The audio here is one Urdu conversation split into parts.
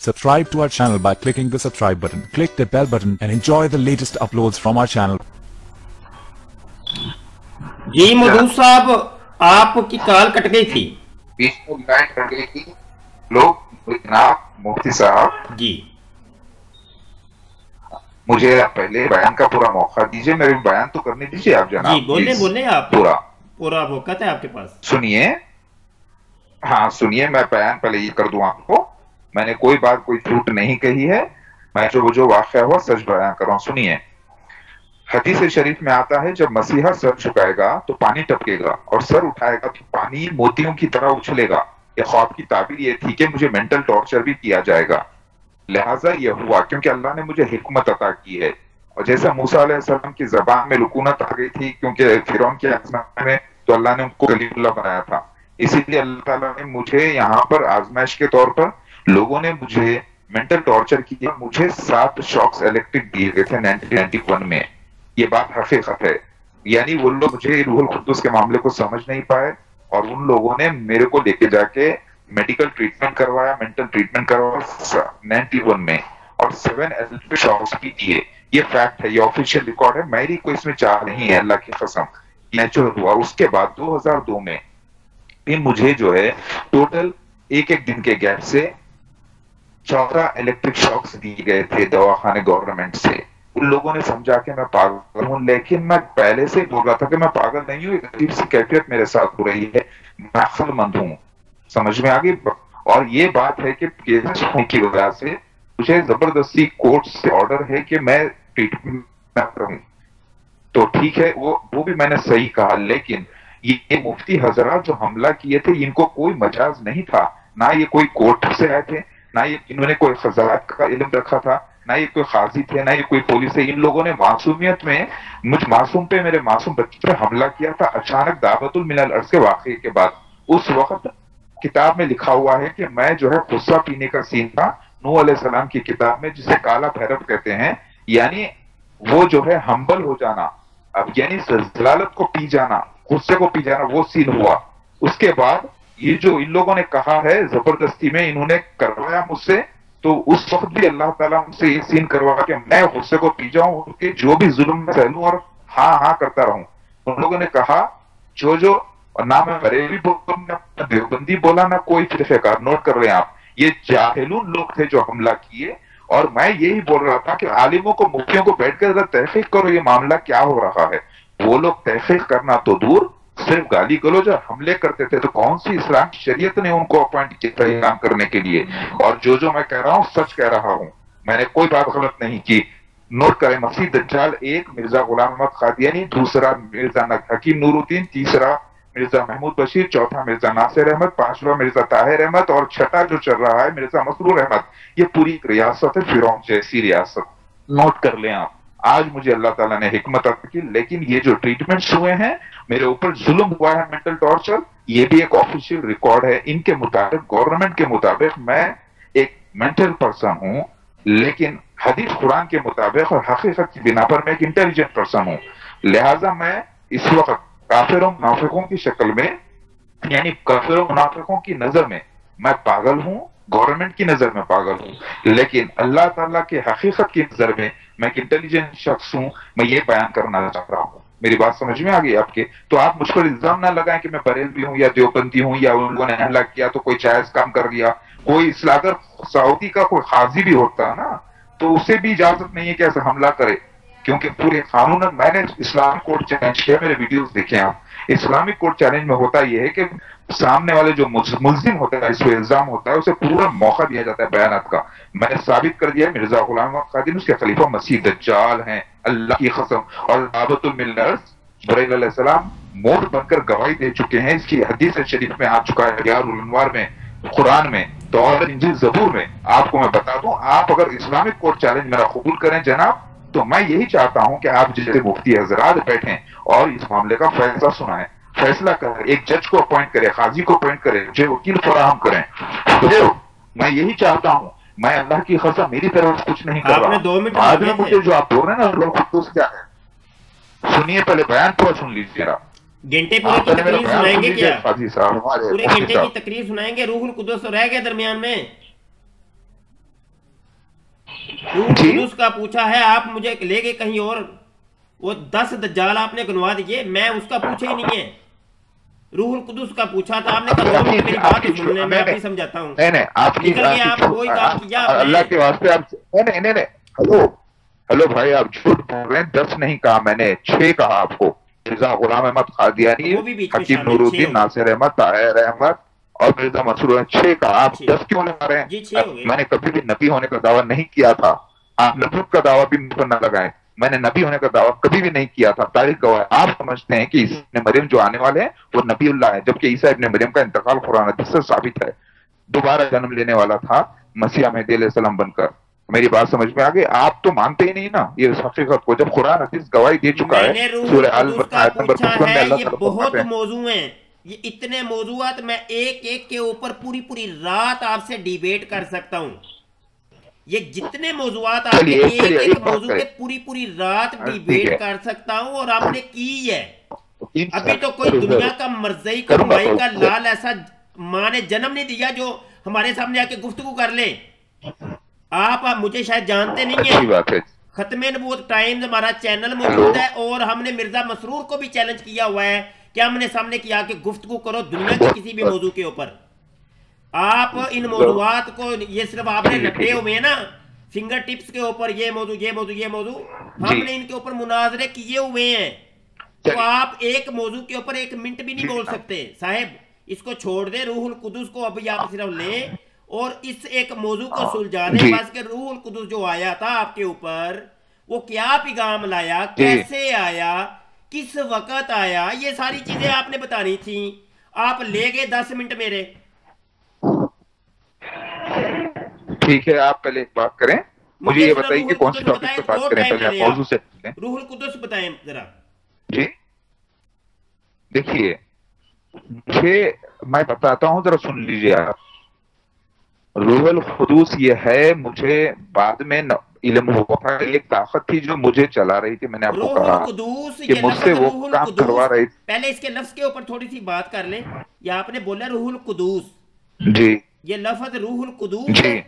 Subscribe to our channel by clicking the subscribe button. Click the bell button and enjoy the latest uploads from our channel. جی مودود صاحب آپ کی کال کٹ گئی تھی. بیچ میں لائن کٹ گئی تھی. لوگ جناب مفتی صاحب جی مجھے پہلے بیان کا پورا موقع دیجئے, میرے بیان تو کرنے دیجئے آپ جناب. جی بولیں آپ, پورا وقت ہے آپ کے پاس. سنیے, ہاں سنیے, میں بیان پہلے یہ کر دوں آپ کو, میں نے کوئی بات کوئی جھوٹ نہیں کہی ہے, میں جو واقعہ ہوا سچ بیان کر رہا ہوں. سنیے, حدیث شریف میں آتا ہے جب مسیحا سر جھکائے گا تو پانی ٹپکے گا, اور سر اٹھائے گا تو پانی موتیوں کی طرح اچھلے گا. یہ خواب کی تعبیر یہ تھی کہ مجھے مینٹل ٹارچر بھی کیا جائے گا. لہٰذا یہ ہوا کیونکہ اللہ نے مجھے حکمت عطا کی ہے, اور جیسا موسیٰ علیہ السلام کی زبان میں لکونت آ گئی تھی کیونکہ فرعون کے آزمائش میں تو اللہ نے ان کو کلیم اللہ بنایا تھا, اسی لیے اللہ تعالیٰ نے مجھے یہاں پر آزمائش کے طور پر لوگوں نے مجھے مینٹل ٹارچر کیا. مجھے 7 شاکس الیکٹرک دیے گئے تھے 1991 میں. یہ بات حقیقت ہے, یعنی وہ لوگ مجھے روح القدس کے معاملے کو سمجھ نہیں پائے, اور ان لوگوں نے میرے کو لے کے جا کے میڈیکل ٹریٹمنٹ کروایا, مینٹل ٹریٹمنٹ کروایا 91 میں, اور 7 الیکٹرک شاکس بھی دیے. یہ فیکٹ ہے, یہ آفیشیل ریکارڈ ہے, میری کوئی اس میں چاہ نہیں ہے, اللہ کی قسم. نیچرل ہوا. اس کے بعد 2002 میں بھی مجھے جو ہے ٹوٹل ایک دن کے گیپ سے 14 الیکٹرک شاکس دیے گئے تھے دواخانے گورنمنٹ سے. ان لوگوں نے سمجھا کہ میں پاگل ہوں, لیکن میں پہلے سے بول رہا تھا کہ میں پاگل نہیں ہوں, ایک عجیب سی کیفیت میرے ساتھ ہو رہی ہے, میں عقل مند ہوں. سمجھ میں آگئی. اور یہ بات ہے کہ کیس ہونے کی وجہ سے مجھے زبردستی کورٹ سے آرڈر ہے کہ میں ٹریٹمنٹ نہ کروں. تو ٹھیک ہے, وہ بھی میں نے صحیح کہا, لیکن یہ مفتی حضرات جو حملہ کیے تھے ان کو کوئی مجاز نہیں تھا, نہ یہ کوئی کورٹ سے آئے تھے, نہ یہ انہوں نے کوئی خزانات کا علم رکھا تھا, نہ یہ کوئی قاضی تھے, نہ یہ کوئی پولیس ہے. ان لوگوں نے معصومیت میں مجھ معصوم پہ, میرے معصوم بچے پہ حملہ کیا تھا اچانک دعوت من الارض کے واقعے کے بعد. اس وقت کتاب میں لکھا ہوا ہے کہ میں جو ہے غصہ پینے کا سین تھا نوح علیہ السلام کی کتاب میں, جسے کالا بھیرو کہتے ہیں, یعنی وہ جو ہے ہمبل ہو جانا, اب یعنی ذلالت کو پی جانا, غصے کو پی جانا, وہ سین ہوا. اس کے بعد یہ جو ان لوگوں نے کہا ہے زبردستی میں انہوں نے کروایا مجھ سے, تو اس وقت بھی اللہ تعالیٰ مجھ سے یہ سین کروا کہ میں غصے کو پی جاؤں, کہ جو بھی ظلم میں سہلوں اور ہاں ہاں کرتا رہوں. ان لوگوں نے کہا جو اور نہ میں بریلوی بولا, نہ دیوبندی بولا, نہ کوئی فرقہ کار. نوٹ کر رہے ہیں آپ, یہ جاہلون لوگ تھے جو حملہ کیے, اور میں یہی بول رہا تھا کہ عالموں کو, مفتیوں کو بیٹھ کر ذرا تحقیق کرو یہ معاملہ کیا ہو رہا ہے. وہ لوگ تحقیق کرنا تو دور, صرف گالی گلوچ اور حملے کرتے تھے. تو کون سی اسلام کی شریعت نے ان کو اپوائنٹ کیا تھا یہ کام کرنے کے لیے؟ اور جو میں کہہ رہا ہوں سچ کہہ رہا ہوں, میں نے کوئی بات غلط نہیں کی. نوٹ کریں, مسیح دجال 1 مرزا غلام احمد قادیانی, دوسرا مرزا حکیم نور الدین, تیسرا مرزا محمود بشیر, چوتھا مرزا ناصر احمد, پانچواں مرزا طاہر احمد, اور چھٹا جو چل رہا ہے مرزا مسرور احمد. یہ پوری ایک ریاست ہے, فرعون جیسی ریاست. نوٹ کر لیں آپ. آج مجھے اللہ تعالیٰ نے حکمت عطا کی, لیکن یہ جو ٹریٹمنٹس ہوئے ہیں, میرے اوپر ظلم ہوا ہے, مینٹل ٹارچر, یہ بھی ایک آفیشیل ریکارڈ ہے. ان کے مطابق, گورنمنٹ کے مطابق میں ایک مینٹل پرسن ہوں, لیکن حدیث قرآن کے مطابق اور حقیقت کی بنا پر میں ایک انٹیلیجنٹ پرسن ہوں. لہٰذا میں اس وقت کافروں منافقوں کی شکل میں, یعنی کافروں منافقوں کی نظر میں میں پاگل ہوں, گورنمنٹ کی نظر میں پاگل ہوں, لیکن اللہ تعالیٰ کے حقیقت کی نظر میں میں ایک انٹیلیجنٹ شخص ہوں. میں یہ بیان کرنا چاہ رہا ہوں. میری بات سمجھ میں آ گئی آپ کے؟ تو آپ مجھ پر الزام نہ لگائیں کہ میں بریلوی ہوں یا دیوبندی ہوں, یا ان لوگوں نے حملہ کیا تو کوئی جائز کام کر لیا. کوئی اگر سعودی کا کوئی قاضی بھی ہوتا ہے نا, تو اسے بھی اجازت نہیں ہے کہ ایسا حملہ کرے, کیونکہ پورے قانون. میں نے اسلامک کورٹ چیلنج کیا, میرے ویڈیوز دیکھیں آپ. اسلامک کورٹ چیلنج میں ہوتا یہ ہے کہ سامنے والے جو ملزم ہوتا ہے, اس پہ الزام ہوتا ہے, اسے پورا موقع دیا جاتا ہے بیانات کا. میں نے ثابت کر دیا مرزا غلام احمد قادیانی اس کے خلیفہ مسیح دجال ہیں, اللہ کی قسم. اور دعوت من الارض جبرائیل علیہ السلام موت بن کر گواہی دے چکے ہیں. اس کی حدیث شریف میں آ چکا ہے, دیار الانوار میں, قرآن میں, توراۃ, انجیل, زبور میں. آپ کو میں بتا دوں, آپ اگر اسلامک کورٹ چیلنج میرا قبول کریں جناب, تو میں یہی چاہتا ہوں کہ آپ جیسے مفتی حضرات بیٹھیں اور اس معاملے کا فیصلہ سنائیں, فیصلہ کریں, ایک جج کو اپوائنٹ کریں, قاضی کو اپوائنٹ کریں, مجھے وکیل فراہم کریں. میں یہی چاہتا ہوں. میں اللہ کی قسم میری طرف کچھ نہیں کر رہا. 2 منٹ بعد میں مجھے جو آپ بول رہے ہیں نا لوگ خود کیا ہے, سنیے پہلے بیان پورا سن لیجیے. گھنٹے پورے کی تقریر سنائیں گے کیا؟ قاضی صاحب, پورے گھنٹے کی تقریر سنائیں گے؟ روح القدس رہ گیا درمیان میں. روح القدس کا پوچھا ہے، آپ مجھے لے گئے کہیں اور. وہ 10 دجال آپ نے گنوا دیے، میں اس کا پوچھا ہی نہیں ہے. روح القدس کا پوچھا تھا، آپ نے کہا 2 منٹ میری بات تو سن لیں، میں ابھی سمجھاتا ہوں. نہیں آپ نکل گیا، آپ وہی کام کیا آپ نے. اللہ کے واسطے آپ نہیں ہلو بھائی، آپ جھوٹ بول رہے ہیں. 10 نہیں کہا میں نے، 6 کہا آپ کو. مرزا غلام احمد قادیانی، وہ بھی بیچ میں حکیم شامل، نور 6 الدین، ہو گئے. ناصر احمد، طاہر احمد اور مرزا مسرور. 6 کہا، آپ 6 10 کیوں لگا رہے جی، 6 ہیں؟ ہو گئے. میں نے کبھی بھی نبی ہونے کا دعویٰ نہیں کیا تھا. آپ نبوت کا دعویٰ بھی مجھ پر نہ لگائیں. میں نے نبی ہونے کا دعویٰ کبھی بھی نہیں کیا تھا. تاریخ گواہ ہے. آپ سمجھتے ہیں کہ عیسیٰ ابن مریم جو آنے والے ہیں وہ نبی اللہ ہے، جبکہ عیسیٰ ابن مریم کا انتقال قرآن حدیث سے ثابت ہے. دوبارہ جنم لینے والا تھا مسیح مہدی علیہ السلام بن کر. میری بات سمجھ میں آگئی؟ آپ تو مانتے ہی نہیں نا یہ حقیقت کو، جب قرآن حدیث گواہی دے چکا میں ہے. نے روح سورہ القدس کا آیت نمبر پوچھا 55 میں ہے. اللہ یہ تعالیٰ بہت فرماتے ہیں. موضوع ہیں، یہ اتنے موضوعات میں ایک کے اوپر پوری رات آپ سے ڈیبیٹ کر سکتا ہوں. یہ جتنے موضوعات آپ کے چلیے ایک بات موضوع کریں. کے پوری رات ٹھیک ڈیبیٹ ہے، کر سکتا ہوں، اور آپ نے کی ہے. ابھی تو کوئی ضرور دنیا کا مرزئی کروں گا کڑمائی کا تو. لال ایسا ماں نے جنم نہیں دیا جو ہمارے سامنے آ کے گفتگو کر لے. آپ مجھے شاید جانتے نہیں اچھی ہیں. بات ہے. ختم نبوت ٹائمز ہمارا چینل ہیلو، موجود ہے، اور ہم نے مرزا مسرور کو بھی چیلنج کیا ہوا ہے کہ ہم نے سامنے کیا کہ گفتگو کرو دنیا کے کسی بھی موضوع کے اوپر. آپ ان موضوعات کو یہ صرف آپ نے رٹے ہوئے ہیں نا فنگر ٹپس کے اوپر، یہ موضوع ہم نے ان کے اوپر مناظرے کیے ہوئے ہیں. تو آپ ایک موضوع کے اوپر 1 منٹ بھی نہیں بول سکتے صاحب. اس کو چھوڑ دیں، روح القدس کو ابھی آپ صرف لیں اور اس ایک موضوع کو سلجھانے بس کہ روح القدس جو آیا تھا آپ کے اوپر وہ کیا پیغام لایا، کیسے آیا، کس وقت آیا، یہ ساری چیزیں آپ نے بتانی تھیں. آپ لے گئے 10 منٹ میرے. ٹھیک ہے، آپ پہلے ایک بات کریں. مجھے مجھے یہ ذرا بتائیے روح کہ کون سی القدس ٹاپک بتائیں، پہ بات اور کریں. ٹائم پہلے لے آپ لیں. موضوع سے آپ روح القدس بتائیں ذرا. جی دیکھیے، میں بتاتا ہوں، ذرا سن لیجیے آپ. روح القدس یہ ہے، مجھے بعد میں علم ہوا تھا، ایک طاقت تھی جو مجھے چلا رہی تھی. میں نے آپ کو روح کہا القدس، کہ یہ مجھ سے لفظ وہ روح کام کروا القدس، رہی پہلے اس کے لفظ کے اوپر تھوڑی سی بات کر لیں. یا آپ نے بولا روح القدس، تھی. جی یہ لفظ روح القدس ہے. جی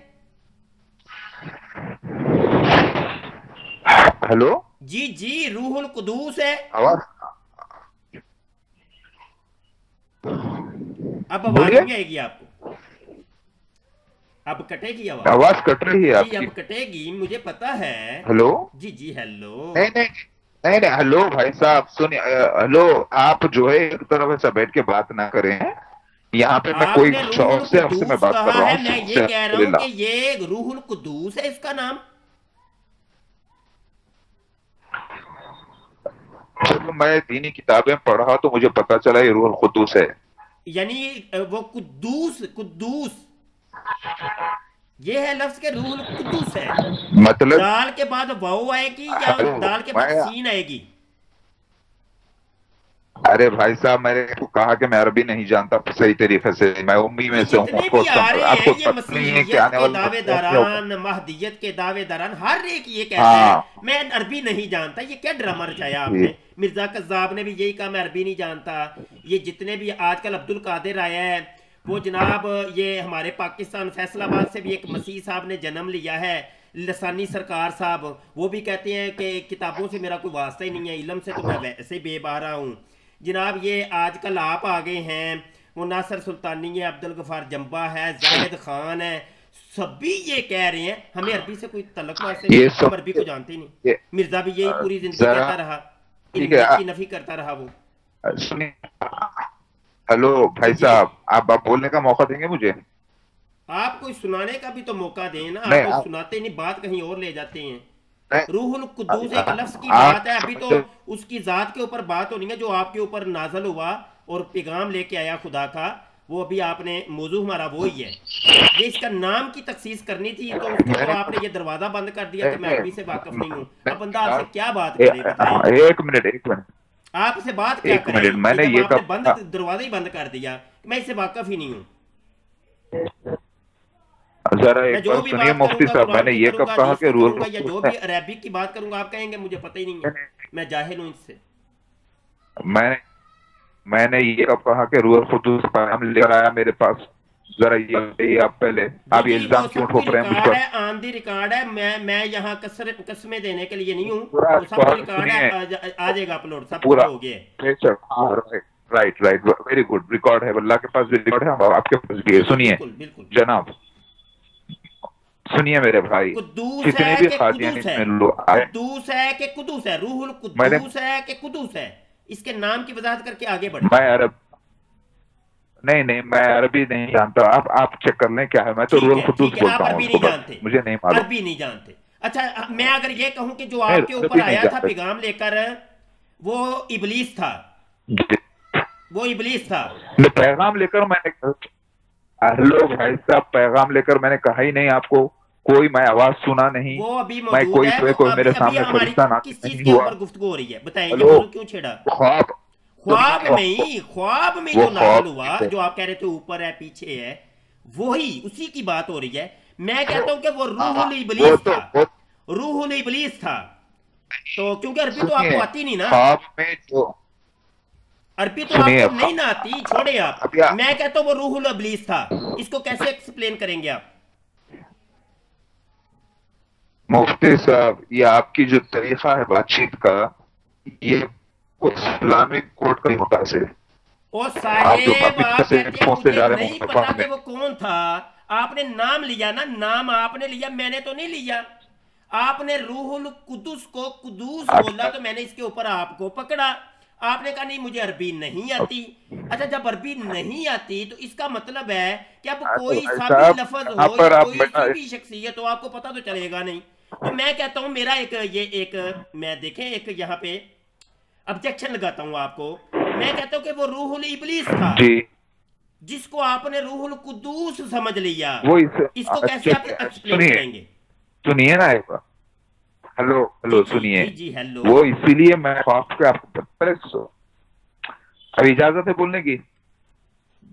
ہلو، جی روح القدس ہے. آواز اب آواز بولیے. نہیں آئے گی آپ کو، اب کٹے گی آواز. آواز کٹ رہی ہے آپ جی کی. اب کٹے گی، مجھے پتا ہے. ہلو، جی ہیلو. نہیں ہلو بھائی صاحب سنیے. ہلو، آپ جو ہے ایک طرف ایسا بیٹھ کے بات نہ کریں. یہاں پہ میں آپ کوئی نے روح شوق سے آپ سے میں القدس بات کر کہا رہا ہے، ہوں، میں شوق یہ سے کہہ رہا ہوں الحمدللہ. کہ یہ روح القدس ہے اس کا نام. جب میں دینی کتابیں پڑھا تو مجھے پتا چلا یہ روح القدس ہے. یعنی وہ قدوس یہ ہے لفظ کے روح القدس ہے. مطلب دال کے بعد واو آئے گی یا دال کے بعد سین آئے گی؟ ارے بھائی صاحب، میں نے کو کہا کہ میں عربی نہیں جانتا صحیح طریقے سے. میں امی میں یہ سے ہوں. جتنے بھی آ رہے آپ ہیں کو یہ پتہ نہیں ہے کہ مسیحیت آنے کے والے دعوے وقت کیا ہوگا. داران، مہدیت کے دعوے داران، ہر ایک یہ کہتا ہے ہاں میں عربی نہیں جانتا. یہ کیا ڈرامہ رچایا آپ جی. نے؟ مرزا کذاب نے بھی یہی کہا میں عربی نہیں جانتا. یہ جتنے بھی آج کل عبد القادر آیا ہے وہ جناب، یہ ہمارے پاکستان فیصل آباد سے بھی ایک مسیح صاحب نے جنم لیا ہے، لسانی سرکار صاحب. وہ بھی کہتے ہیں کہ کتابوں سے میرا کوئی واسطہ ہی نہیں ہے، علم سے تو میں ویسے بے بارہ ہوں. جناب یہ آج کل آپ آگے ہیں، وہ ناصر سلطانی ہے، عبد الغفار جمبا ہے، زاہد خان ہے، سبھی یہ کہہ رہے ہیں ہمیں عربی سے کوئی تعلق واسطے نہیں، ہم عربی کو جانتے ہی نہیں. مرزا بھی یہی پوری زندگی ذرا کہتا رہا، ٹھیک ہے. علمیت کی نفی کرتا رہا وہ. سنیے، ہلو جی بھائی صاحب، آپ بولنے کا موقع دیں گے مجھے؟ آپ کوئی سنانے کا بھی تو موقع دیں نا، آپ نہیں سناتے نہیں، بات کہیں اور لے جاتے ہیں. نہیں، روح القدوس ایک لفظ کی آپ بات ہے، ابھی تو اس کی ذات کے اوپر بات ہونی ہے جو آپ کے اوپر نازل ہوا اور پیغام لے کے آیا خدا کا. وہ ابھی آپ نے موضوع ہمارا وہی ہے. یہ اس کا نام کی تخصیص کرنی تھی تو اس کو تو آپ نے یہ دروازہ بند کر دیا کہ میں عربی سے واقف نہیں ہوں. اب بندہ آپ سے کیا بات کرے بتائیں؟ ایک منٹ آپ سے بات کیا کریں میں کہ نے جب یہ آپ نے بند دروازہ ہی بند کر دیا؟ میں اس سے واقف ہی نہیں ہوں. ذرا میں ایک جو بار بھی سنیے بات کروں مفتی گا صاحب، میں قرآن نے کی یہ کروں کب گا، کہا حدیث کہ کی روح کروں گا، یا القدس جو ہے؟ بھی عربک کی بات کروں گا آپ کہیں گے مجھے پتہ ہی نہیں ہے. میں جاہل ہوں اس سے. میں نے یہ کب کہا کہ روح القدس پیغام لے کر آیا میرے پاس؟ ذرا یہ بتائیے آپ پہلے آپ یہ جی وہ الزام کیوں سب ٹھوک رہے ہیں مجھ ریکارڈ پر؟ ہے، آن دی ریکارڈ ہے، میں یہاں قسمیں دینے کے لیے نہیں ہوں، پورا وہ سب ریکارڈ ہے، سنیے، آ جائے گا اپلوڈ، سب کچھ پورا ہو گیا ہے۔ Right right very good, record ہے، اللہ کے پاس بھی ریکارڈ ہے، آپ کے پاس بھی ہے۔ جی جی سنیے بالکل بالکل۔ جناب، سنیے میرے بھائی، قدوس جتنے ہے بھی کہ قادیانی قدوس ہے؟ میں لوگ آئے، قدوس ہے کہ قدوس ہے؟ روح میں نے القدوس ہے کہ قدوس ہے؟ اس کے نام کی وضاحت کر کے آگے بڑھیں۔ میں عرب نہیں میں عربی نہیں جانتا، آپ چیک کر لیں کیا ہے، میں تو روح القدس ٹھیک ہے، آپ بولتا ہوں عربی اس کو، نہیں بس جانتے، مجھے نہیں معلوم، عربی نہیں جانتے۔ اچھا میں اگر یہ کہوں کہ جو میں آپ کے اوپر عربی نہیں آیا تھا جانتا پیغام لے کر، وہ ابلیس تھا، جی۔ وہ ابلیس تھا؟ پیغام لے کر میں نے، ہلو بھائی صاحب، پیغام لے کر میں نے کہا ہی نہیں آپ کو، کوئی میں آواز سنا نہیں، وہ ابھی میں موجود ہے، تو کوئی ابھی میرے ابھی سامنے ہماری فرشتہ کس نازل چیز نہیں کے ہوا۔ اوپر گفتگو ہو رہی ہے؟ بتائیں، یہ ہلو، موضوع کیوں چھیڑا؟ خواب، خواب میں ہی، خواب میں وہ جو نازل خواب ہوا، جو آپ کہہ رہے تھے اوپر ہے پیچھے ہے، وہی اسی کی بات ہو رہی ہے۔ میں کہتا ہوں کہ وہ روح وہ الابلیس تو تھا، روح الابلیس تھا۔ تو کیونکہ عربی تو آپ سنیے، کو آتی نہیں نا، خواب میں جو، عربی تو آپ سنیے کو نہیں نہ آتی، چھوڑے آپ۔ ابھی میں کہتا ہوں وہ روح الابلیس تھا، اس کو کیسے ایکسپلین کریں گے آپ؟ مفتی صاحب، یہ آپ کی جو طریقہ ہے بات چیت کا، یہ اسلامک کورٹ کا ہی مقاصد ہے۔ او آپ جو صاحب، اپنی طرف آپ سے کہتے ہیں فون سے مجھے جا رہے ہیں نہیں مختفا پتا میں، کہ وہ کون تھا، آپ نے نام لیا نا، نام آپ نے لیا، میں نے تو نہیں لیا۔ آپ نے روح القدس کو قدوس بولا تو میں نے اس کے اوپر آپ کو پکڑا۔ آپ نے کہا نہیں مجھے عربی نہیں آتی۔ اچھا جب عربی نہیں آتی تو اس کا مطلب ہے کہ اب کوئی بھائی سا بھی صاحب لفظ یہاں ہو یا پر آپ کوئی سی بھی شخصیت ہو، آپ کو پتہ تو چلے گا نہیں۔ تو میں کہتا ہوں میرا ایک میں دیکھیں ایک یہاں پہ آبجیکشن لگاتا ہوں آپ کو۔ میں کہتا ہوں کہ وہ روح الابلیس تھا، جی، جس کو آپ نے روح القدوس سمجھ لیا، وہ اس کو کیسے آپ اچھا ایکسپلین کریں گے؟ سنیے نا ایک بار، ہلو جی ہلو جی سنیے، جی جی ہیلو۔ وہ اسی لیے میں خواب کے آپ کو پہلے ابھی اجازت ہے بولنے کی؟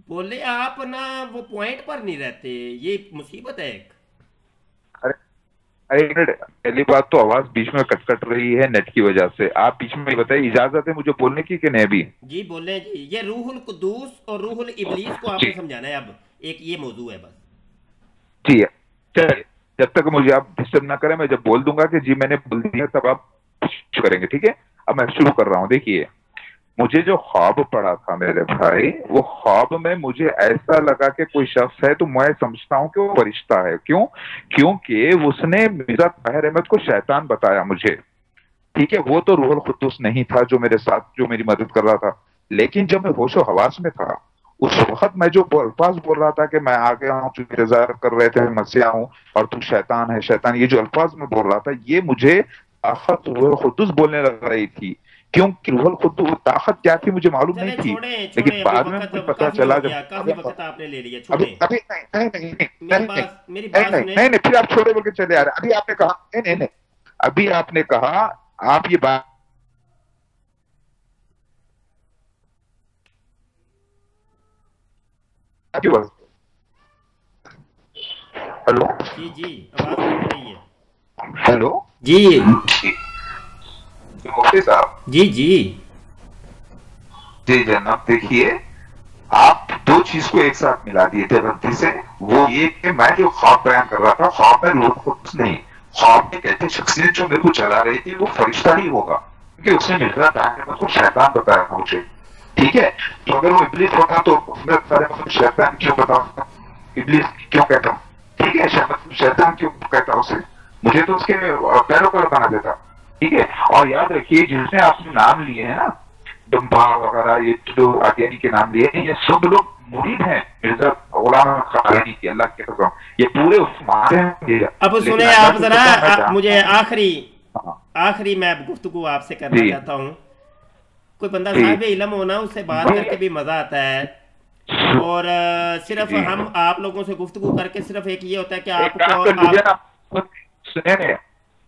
بولے آپ نا، وہ پوائنٹ پر نہیں رہتے، یہ مصیبت ہے ایک۔ ایک منٹ، پہلی بات تو آواز بیچ میں کٹ رہی ہے نیٹ کی وجہ سے، آپ بیچ میں بتائیے اجازت ہے مجھے بولنے کی کہ نہیں؟ بھی جی بولیں جی، یہ روح القدوس اور روح الابلیس کو آپ جی نے سمجھانا ہے، اب ایک یہ موضوع ہے بس۔ ٹھیک ہے، چلیے، جب تک مجھے آپ ڈسٹرب نہ کریں، میں جب بول دوں گا کہ جی میں نے بول دیا تب آپ شروع کریں گے، ٹھیک ہے؟ اب میں شروع کر رہا ہوں۔ دیکھیے، مجھے جو خواب پڑا تھا میرے بھائی، وہ خواب میں مجھے ایسا لگا کہ کوئی شخص ہے، تو میں سمجھتا ہوں کہ وہ فرشتہ ہے۔ کیوں؟ کیونکہ اس نے مرزا طاہر احمد کو شیطان بتایا مجھے، ٹھیک ہے؟ وہ تو روح القدس نہیں تھا جو میرے ساتھ، جو میری مدد کر رہا تھا، لیکن جب میں ہوش و حواس میں تھا، اس وقت میں جو الفاظ بول رہا تھا کہ میں آ گیا ہوں، جو انتظار کر رہے تھے مسیح ہوں، اور تو شیطان ہے شیطان، یہ جو الفاظ میں بول رہا تھا، یہ مجھے طاقت روح القدس بولنے لگ رہی تھی۔ کیونکہ روح القدس طاقت کیا تھی مجھے معلوم نہیں چلے تھی، چھوڑیں لیکن چھوڑیں، ابھی بعد میں وقت مجھے پتا کافی چلا ہو گیا، کافی جب وقت آپ نے لے لیا، ابھی چھوڑیں۔ ابھی نہیں نہیں نہیں میری نہیں نہیں بات میری نہیں بات نہیں سنیں۔ نہیں نہیں، پھر آپ چھوڑے بول کے چلے آ رہے ہیں۔ ابھی آپ نے کہا نہیں نہیں نہیں، ابھی آپ نے کہا، آپ یہ بات ہلو جی جی آواز کٹ رہی ہے۔ ہلو جی مفتی صاحب، جی جی جی جناب، دیکھیے، آپ دو چیز کو ایک ساتھ ملا دیے تھے غلطی سے۔ وہ یہ کہ میں جو خواب بیان کر رہا تھا، خواب میں روح القدس نہیں، خواب میں کہتے شخصیت جو میرے کو چلا رہی تھی وہ فرشتہ ہی ہوگا، کیونکہ اس نے مرزا طاہر احمد کو شیطان بتایا تھا مجھے، ٹھیک ہے؟ تو اگر وہ ابلیس ہوتا تو مرزا طاہر احمد کو شیطان کیوں بتاؤں، ابلیس کیوں کہتا ہوں، ٹھیک ہے؟ شیطان کیوں کہتا اسے، مجھے تو اس کے پیروکار بنا دیتا، ٹھیک ہے؟ اور یاد رکھیے، جس نے آپ نے نام لیے ہیں نا، ڈمبا وغیرہ، یہ جو قادیانی کے نام لیے ہیں، یہ سب لوگ مرید ہیں مرزا غلام احمد قادیانی کے، اللہ کے قسم، یہ پورے عثمان ہیں۔ اب لیکن سنیں اللہ آپ کی ذرا، قسم میں جانتا مجھے ہوں، ہاں، آخری میں گفتگو آپ سے کرنا جی چاہتا ہوں۔ کوئی بندہ جی صاحب علم ہونا، اس سے بات کر کے بھی مزہ آتا ہے، اور صرف جی، آپ لوگوں سے گفتگو کر کے صرف ایک یہ ہوتا ہے کہ ایک آپ کام کو کر لیجیے نا، سنیں نا،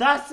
10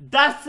10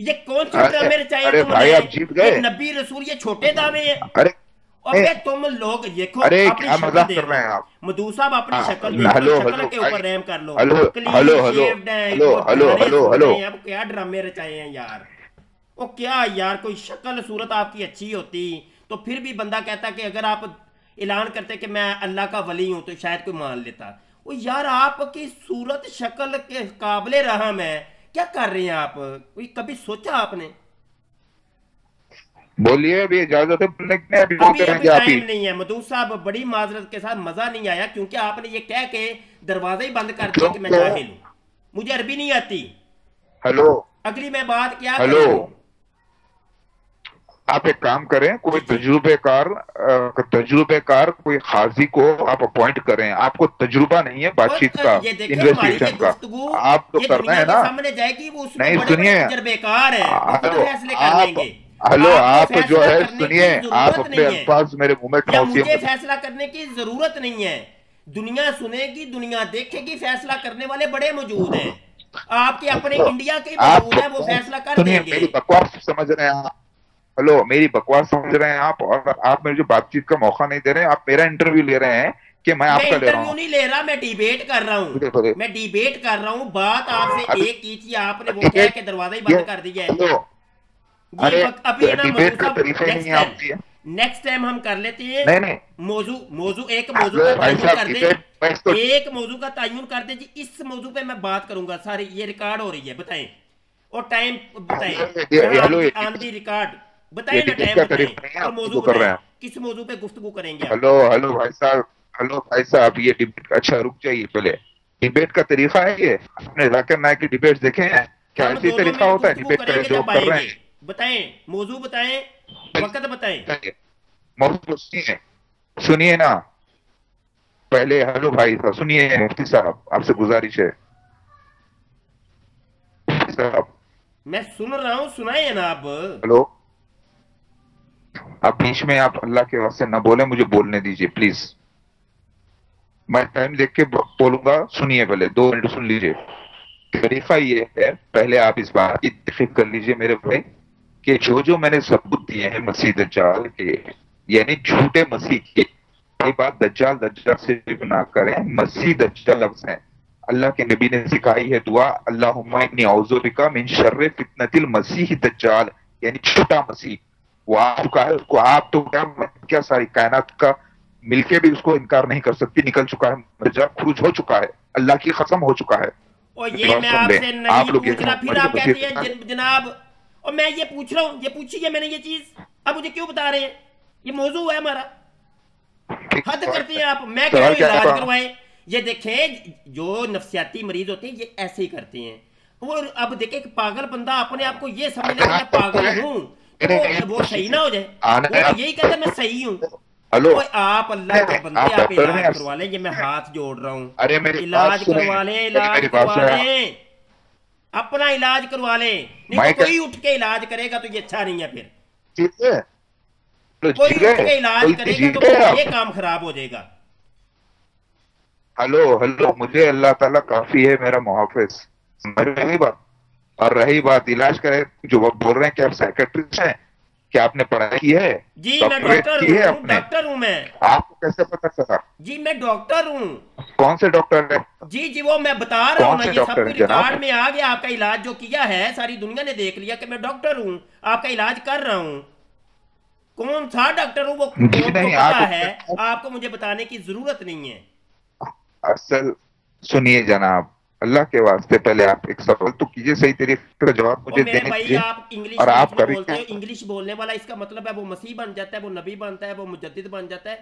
یہ کون سے ڈرامے رچائے ہیں ارے تم بھائی نے؟ آپ جیت گئے. یہ نبی رسول یہ چھوٹے دعوے ہیں. ارے ابے تم لوگ دیکھو ارے اپنی کیا شکل مذاق دیکھ کر رہے ہیں لو. آپ. مدعو صاحب اپنی شکل دیکھ لو, ہلو شکل ہلو کے اوپر رحم کر لو. Hello clean hello hello shaved ہیں, ہلو وہ ہلو گانے ہلو سن ہلو. رہے ہیں. اب کیا ڈرامے رچائے ہیں یار. وہ کیا یار, کوئی شکل صورت آپ کی اچھی ہوتی تو پھر بھی بندہ کہتا کہ اگر آپ اعلان کرتے کہ میں اللہ کا ولی ہوں تو شاید کوئی مان لیتا. وہ یار آپ کی صورت شکل کے قابل رحم ہے, کیا کر رہے ہیں آپ؟ کوئی کبھی سوچا آپ نے؟ بولیے ابھی اجازت ہے بولنے کی, ابھی ابھی بولتے رہیں ابھی گے آپ ہی. ٹائم نہیں ہے مدعو صاحب, بڑی معذرت کے ساتھ مزہ نہیں آیا کیونکہ آپ نے یہ کہہ کے دروازہ ہی بند کر دیا کہ میں جاہل ہوں, مجھے عربی نہیں آتی. ہلو اگلی میں بات کیا ہلو, کروں؟ آپ ایک کام کریں, کوئی جی تجربے کار کوئی قاضی کو آپ اپوائنٹ کریں. آپ کو تجربہ نہیں ہے بات اور چیت کا, یہ دیکھیں ہماری یہ انویسٹیگیشن کا, گفتگو آپ تو یہ کر رہے دنیا ہیں کے نا. سامنے جائے گی, وہ اس میں نہیں بڑے بڑے سنیے, تجربے کار ہیں, وہ خود ہلو فیصلے کر لیں گے. ہلو آپ کو آپ جو فیصلہ ہے کرنے سنیے, کی آپ ضرورت اپنے نہیں ہے, الفاظ میرے منہ میں یا ٹھونسیے مجھے مت. فیصلہ کرنے کی ضرورت نہیں ہے. دنیا سنے گی, دنیا دیکھے گی, فیصلہ کرنے والے بڑے موجود ہیں. آپ کے اپنے انڈیا کے آپ موجود ہیں, وہ فیصلہ کر سنیے, دیں گے. میری بکواس سمجھ رہے ہیں آپ. ہلو, میری بکواس سمجھ رہے ہیں آپ, اور آپ میرے جو بات چیت کا موقع نہیں دے رہے ہیں. آپ میرا انٹرویو لے رہے ہیں کہ میں آپ میں کا لے رہا انٹرویو ہوں. نہیں لے رہا, میں ڈیبیٹ کر رہا ہوں. ابھی میں ڈیبیٹ کر رہا ہوں. بات آپ سے ایک کی تھی, آپ نے وہ کہہ ڈیبیٹ کے دروازہ ہی بند کر دیا ہے. ہلو, جی ارے ابھی نا مدعو ڈیبیٹ کا صاحب, طریقہ ہی نہیں ہے آپ کی. نیکسٹ ٹائم ہم کر لیتے ہیں. نہیں نہیں, ایک موضوع ہلو کا بھائی تعین صاحب, کر دیں. ڈیبیٹ بحث تو ایک موضوع کا تعین کر دیں جی, اس موضوع پہ میں بات کروں گا. ساری یہ ریکارڈ ہو رہی ہے, بتائیں, اور ٹائم بتائیں. یہاں ہلو, آن دی ریکارڈ یہ بتائیں نا, ڈیبیٹ ٹائم کا بتائیں طریقہ نہیں ہے اور آپ موضوع جو کر رہے بتائیں. ہیں. کس موضوع پہ گفتگو کریں گے آپ؟ ہلو ہلو بھائی صاحب, ہلو بھائی صاحب, یہ ڈیبیٹ, اچھا رک جائیے پہلے. ڈیبیٹ کا طریقہ ہے یہ, آپ نے ذاکر نائک کی ڈیبیٹ دیکھے ہیں کیا؟ ہم ایسے ہی 2 طریقہ منٹ ہوتا ہے گفتگو ڈیبیٹ کریں کا گے جو جب کر آئیں رہے گے. بتائیں, موضوع بتائیں, وقت بتائیں. ہیں. موضوع سنیے نا پہلے. ہلو بھائی صاحب, سنیے مفتی صاحب, آپ سے گزارش ہے مفتی صاحب. میں سن رہا ہوں, سنائیں نا آپ. ہلو, آپ بیچ میں آپ اللہ کے واسطے نہ بولیں, مجھے بولنے دیجیے پلیز. میں ٹائم دیکھ کے بولوں گا, سنیے پہلے 2 منٹ سن لیجیے. طریقہ یہ ہے, پہلے آپ اس بات کی تحقیق کر لیجیے میرے بھائی کہ جو میں نے ثبوت دیے ہیں مسیح دجال کے, یعنی جھوٹے مسیح کے. یہ بات دجال سے نہ کریں, مسیح دجال لفظ ہے. اللہ کے نبی نے سکھائی ہے دعا, اللہم انی اعوذ بک من شر فتنۃ المسیح دجال, یعنی چھوٹا مسیح. وہ آ چکا ہے, اس کو آپ تو کیا ساری کائنات کا مل کے بھی اس کو انکار نہیں کر سکتی. نکل چکا ہے, دجال خروج ہو چکا ہے, اللہ کی قسم ہو چکا ہے. اور یہ میں سن آپ لیں, سے آپ نہیں لوگ پوچھ رہا, پھر آپ کہتے ہیں مسیح جناب, اور میں یہ پوچھ رہا ہوں, یہ پوچھی ہے میں نے یہ چیز, اب مجھے کیوں بتا رہے ہیں؟ یہ موضوع ہے ہمارا, حد کرتے ہیں آپ. میں کہہ رہا سوال ہوں کیا علاج تھا؟ کروائیں. یہ دیکھیں, جو نفسیاتی مریض ہوتے ہیں یہ ایسے ہی کرتے ہیں. وہ اب دیکھیں کہ پاگل بندہ اپنے آپ کو یہ سمجھ لے کہ میں پاگل ہوں, تو وہ صحیح نہ ہو جائے. وہ تو یہی کہتا ہے میں صحیح ہوں. ہلو, اوے آپ اللہ کے بندے, آپ ڈاکٹر ہیں. علاج کروا لیں. یہ میں ہاتھ جوڑ رہا ہوں, ارے میری بات علاج سنیں, کروا لیں, پہلے علاج میری بات کروا سنیں. لیں, اپنا علاج کروا لیں. نہیں تو میں کوئی اٹھ کے علاج کرے گا تو یہ اچھا نہیں ہے. پھر جیت گئے, کوئی اٹھ کے علاج غلطی کرے گا جیت تو گئے پھر یہ آپ. کام خراب ہو جائے گا. ہلو ہلو, مجھے اللہ تعالیٰ کافی ہے میرا محافظ. رہی بات, اور رہی بات علاج کرے, جو آپ بول رہے ہیں کہ آپ سائیکٹرسٹ ہیں, کیا آپ نے پڑھائی کی ہے, جی میں ڈاکٹریٹ ڈاکٹر کی ہے ہوں, آپ نے؟ ڈاکٹر ہوں میں. آپ کو کیسے پتا چلا؟ جی میں ڈاکٹر ہوں. کون سے ڈاکٹر ہے؟ جی وہ میں بتا رہا ہوں کون نا, سے یہ سب ڈاکٹر کچھ ہیں جناب؟ ریکارڈ میں آ گیا. آپ کا علاج جو کیا ہے ساری دنیا نے دیکھ لیا کہ میں ڈاکٹر ہوں, آپ کا علاج کر رہا ہوں. کون سا ڈاکٹر ہوں وہ جی قوم کو نہیں, پتا آپ ہے, آپ کو مجھے بتانے کی ضرورت نہیں ہے. اصل سنیے جناب, اللہ کے واسطے پہلے آپ ایک سوال تو کیجئے, صحیح طریقے کا جواب اور مجھے میرے دینے بھائی دیجئے. آپ انگلش اور انگلش آپ میں کر بولتے ہو, انگلش بولنے والا اس کا مطلب ہے وہ مسیح بن جاتا ہے, وہ نبی بنتا ہے, وہ مجدد بن جاتا ہے.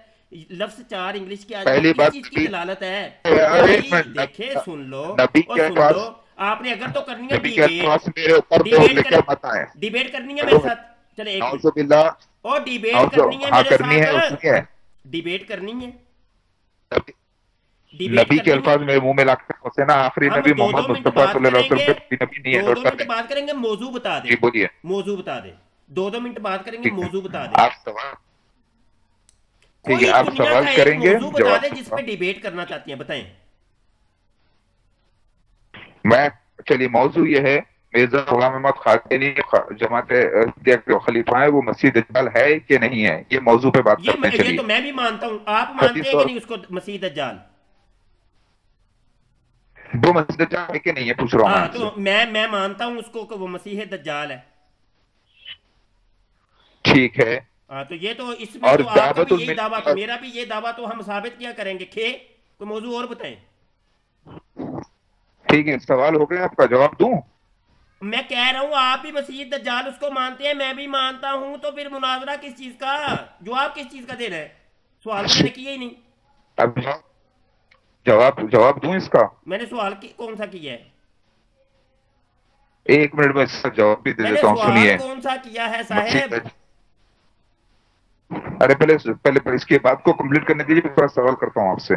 لفظ 4 انگلش کے آج میں پہلی کس چیز بات کی دلالت ہے؟ او ارے بھائی دیکھیں, سن لو نبی اور کے سن لو. پاس, آپ نے اگر تو کرنی ہے نبی کے ڈیبیٹ, پاس میرے اوپر دو ڈیبیٹ لے کر کر مت آئے. ڈیبیٹ کرنی ہے میرے ساتھ. چلے ایک نعوذ منٹ, باللہ, اور ڈیبیٹ کرنی ہے ہاں میرے کرنی ساتھ, ہے, سنیے. ڈیبیٹ کرنی ہے, ڈیبیٹ نبی کے کرنی ہے. الفاظ میرے منہ میں لا کر نا, آخری ہم نبی 2 محمد منٹ مصطفیٰ بات صلی اللہ کریں علیہ گے, وسلم کے نبی نہیں ہے, 2 نوٹ کر منٹ لیں. بات کریں گے, موضوع بتا دیں. جی بولیے. موضوع بتا دیں, 2 منٹ بات کریں گے, ٹھیک ہے, موضوع بتا دیں. آپ سوال, ٹھیک ہے کوئی آپ دنیا سوال کا ایک کریں گے, موضوع بتا دیں جس جواب پہ ڈیبیٹ کرنا چاہتی ہیں, بتائیں. میں, چلیے موضوع یہ ہے مرزا غلام احمد قادیانی جماعت احمدیہ کے خلیفہ ہیں، وہ مسیح دجال ہے کہ نہیں ہے، یہ موضوع پہ بات کرتے ہیں. یہ چلیے تو میں بھی مانتا ہوں، آپ مانتے حدیث ہیں کہ اور نہیں اس کو مسیح دجال؟ وہ مسیح دجال ہے کہ نہیں، یہ پوچھ رہا ہوں میں ہاں آپ سے. تو میں مانتا ہوں اس کو کہ وہ مسیح دجال ہے. ٹھیک ہے. ہاں تو یہ تو اس میں اور تو آپ کا دعوت بھی یہی دعویٰ، تو الملت، میرا بھی یہ دعویٰ، تو ہم ثابت کیا کریں گے؟ کوئی موضوع اور بتائیں. ٹھیک ہے، سوال ہو گیا آپ کا، جواب دوں؟ میں کہہ رہا ہوں آپ بھی مسیح دجال اس کو مانتے ہیں، میں بھی مانتا ہوں، تو پھر مناظرہ کس چیز کا، جواب کس چیز کا دینا ہے؟ سوال تو میں نے کیا ہی نہیں. اب جواب دوں اس کا؟ میں نے سوال کون سا کیا ہے؟ ایک منٹ میں اس کا جواب بھی دے میں نے دیتا ہوں، سوال سنیے. کون سا کیا ہے مسیح صاحب؟ ارے پہلے اس کی بات کو کمپلیٹ کرنے دیجیے، پھر سوال کرتا ہوں آپ سے.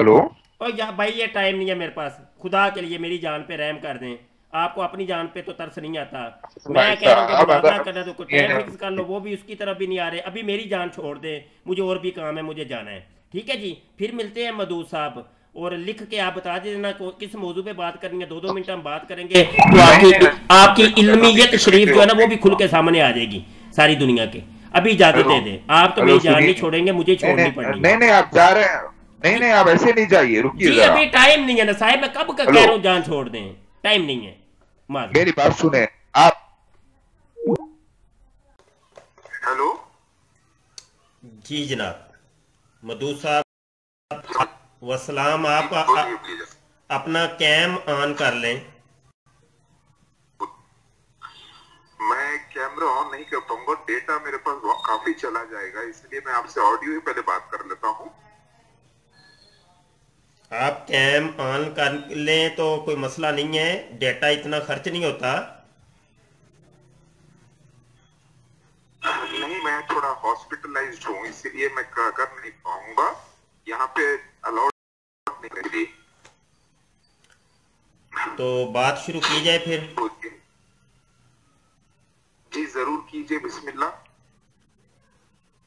ہلو. اور یا بھائی یہ ٹائم نہیں ہے میرے پاس، خدا کے لیے میری جان پہ رحم کر دیں. آپ کو اپنی جان پہ تو ترس نہیں آتا. میں کہہ رہا ہوں کہ مناظرہ کرنا تو کوئی ٹائم فکس کر لو، وہ بھی اس کی طرف بھی نہیں آ رہے. ابھی میری جان چھوڑ دیں، مجھے اور بھی کام ہے، مجھے جانا ہے. ٹھیک ہے جی، پھر ملتے ہیں مدعو صاحب، اور لکھ کے آپ بتا دینا کس موضوع پہ بات کرنی ہے. 2 منٹ ہم بات کریں گے تو آپ کی علمیت شریف جو ہے نا وہ بھی کھل کے سامنے آ جائے گی ساری دنیا کے. ابھی اجازت دے دیں، آپ تو ہلو میری جان سنیے. نہیں چھوڑیں گے، مجھے چھوڑنی پڑنی ہے. نہیں آپ جا رہے ہیں. نہیں آپ ایسے نہیں جائیے، رکیے جی ذرا. ابھی ٹائم نہیں ہے نا صاحب، میں کب کا کہہ ہلو، رہا ہوں جان چھوڑ دیں، ٹائم نہیں ہے. معذرت. میری بات سنیں آپ. ہلو. جی جناب مدعو صاحب وسلام، آپ اپنا کیم آن کر لیں. میں کیمرہ آن نہیں کر پاؤں گا، ڈیٹا میرے پاس کافی چلا جائے گا، اس لیے میں آپ سے آڈیو ہی پہلے بات کر لیتا ہوں. آپ کیم آن کر لیں تو کوئی مسئلہ نہیں ہے، ڈیٹا اتنا خرچ نہیں ہوتا. نہیں، میں تھوڑا ہاسپٹلائزڈ ہوں، اسی لیے میں کر نہیں پاؤں گا. یہاں پہ الاؤڈ نہیں رہتی. تو بات شروع کی جائے پھر. جی ضرور کیجئے، بسم اللہ.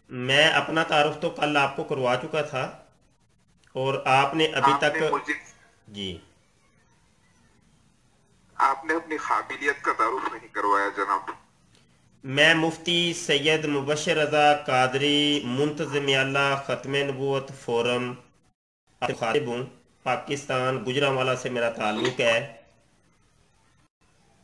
میں اپنا تعارف تو کل آپ کو کروا چکا تھا، اور آپ نے ابھی تک جی آپ نے اپنی قابلیت کا تعارف نہیں کروایا جناب. میں مفتی سید مبشر رضا قادری، منتظم اعلیٰ ختم نبوت فورم خاطب ہوں، پاکستان گجرانوالہ سے میرا تعلق ہے.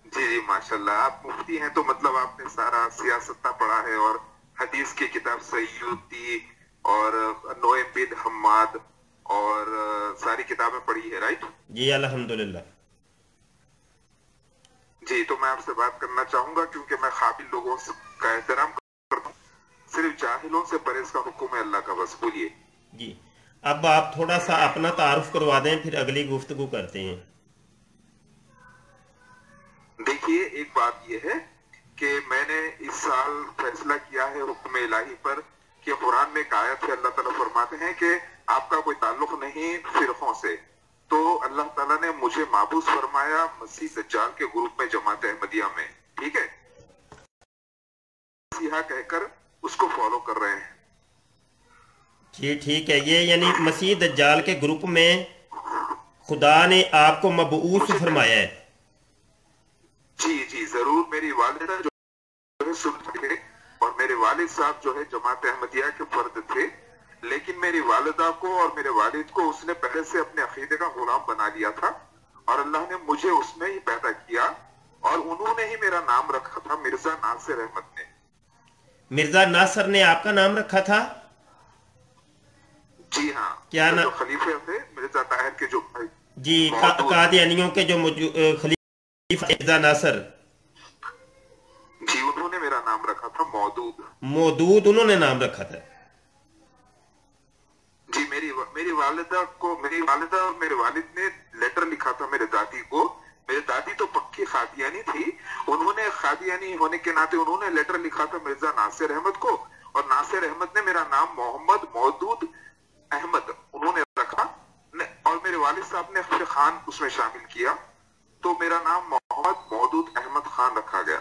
جی ماشاءاللہ، آپ مفتی ہیں تو مطلب آپ نے سارا سیاستہ پڑھا ہے، اور حدیث کی کتاب سیوطی اور نوئے بد حماد اور ساری کتابیں پڑھی ہے، رائٹ؟ جی الحمدللہ. جی تو میں آپ سے بات کرنا چاہوں گا، کیونکہ میں قابل لوگوں کا احترام کرتا ہوں، صرف جاہلوں سے پرہیز کا حکم ہے اللہ کا. بس بولیے. جی اب آپ تھوڑا سا اپنا تعارف کروا دیں، پھر اگلی گفتگو کرتے ہیں. دیکھیے، ایک بات یہ ہے کہ میں نے اس سال فیصلہ کیا ہے حکم الہی پر کہ قرآن میں ایک آیت ہے، اللہ تعالیٰ فرماتے ہیں کہ آپ کا کوئی تعلق نہیں فرقوں سے. تو اللہ تعالیٰ نے مجھے مابوس فرمایا مسیح دجال کے گروپ میں، جماعت احمدیہ میں. ٹھیک ہے، مسیحا کہہ کر اس کو فالو کر رہے ہیں. جی ٹھیک ہے، یہ یعنی مسیح دجال کے گروپ میں خدا نے آپ کو مبعوث فرمایا ہے. جی ضرور. میری والدہ جو ہے سنی تھے، اور میرے والد صاحب جو ہے جماعت احمدیہ کے فرد تھے، لیکن میری والدہ کو اور میرے والد کو اس نے پہلے سے اپنے عقیدے کا غلام بنا لیا تھا، اور اللہ نے مجھے اس میں ہی پیدا کیا، اور انہوں نے ہی میرا نام رکھا تھا مرزا ناصر احمد نے. مرزا ناصر نے آپ کا نام رکھا تھا؟ جی ہاں. کیا جو خلیفے تھے مرزا طاہر کے، جو جی قادیانیوں کے جو خلیفہ مرزا ناصر، جی انہوں نے میرا نام رکھا تھا مودود انہوں نے نام رکھا تھا. جی میری والدہ اور میرے والد نے لیٹر لکھا تھا میرے دادی کو. میرے دادی تو پکی قادیانی تھی، انہوں نے قادیانی ہونے کے ناطے انہوں نے لیٹر لکھا تھا مرزا ناصر احمد کو، اور ناصر احمد نے میرا نام محمد مودود احمد انہوں نے رکھا، اور میرے والد صاحب نے پھر خان اس میں شامل کیا، تو میرا نام محمد مودود احمد خان رکھا گیا.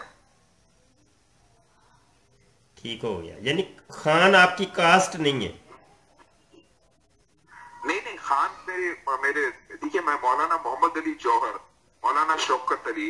ٹھیک ہو گیا، یعنی خان آپ کی کاسٹ نہیں ہے؟ نہیں خان میرے دیکھیے، میں مولانا محمد علی جوہر، مولانا شوکت علی،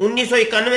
1991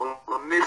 19